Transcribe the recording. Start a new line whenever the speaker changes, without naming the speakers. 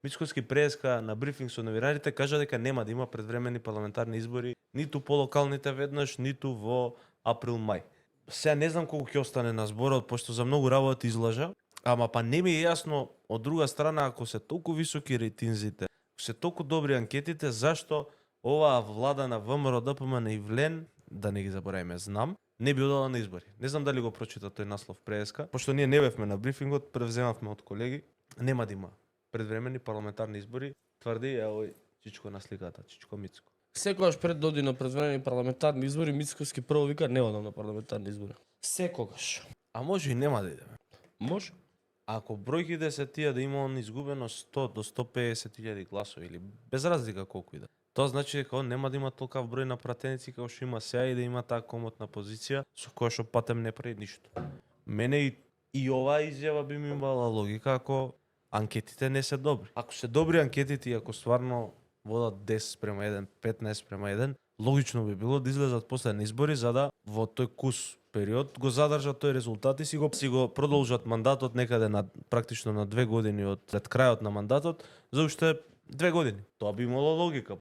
Мицкоски преска на брифинг со новинарите кажа дека нема да има предвремени парламентарни избори ниту по локалните веднаш, ниту во април-мај. Сега не знам колку ќе остане на зборот, пошто за многу работи излажа, ама па не ми е јасно од друга страна ако се толку високи рейтинзите, ако се толку добри анкетите, зашто оваа влада на ВМРО, ДПМН и ВЛЕН, да не ги забораваме, знам, не би одела на избори. Не знам дали го прочита тој наслов преска, пошто ние не бевме на брифингот, превземавме од колеги, нема да има предвремени парламентарни избори, тврди овој Чичко на сликата, Чичко Мицко.
Секогаш пред да оди на предвремени парламентарни избори, Мицковски прво вика не одам на парламентарни избори. Секогаш.
А може и нема да идеме.
Може?
Ако бројките се тие да има он изгубено 100 до 150 илјади гласови или без разлика колку иде. Тоа значи дека он нема да има толкав број на пратеници како што има сега и да има таа комотна позиција со која што Патем не прави ништо. Мене и оваа изјава би ми имала логика ако анкетите не се добри. Ако се добри анкетите и ако стварно водат 10:1, 15:1, логично би било да излезат после на избори за да во тој кус период го задржат тој резултат и си го продолжат мандатот некаде на практично на 2 години од крајот на мандатот за уште 2 години. Тоа би имало логика.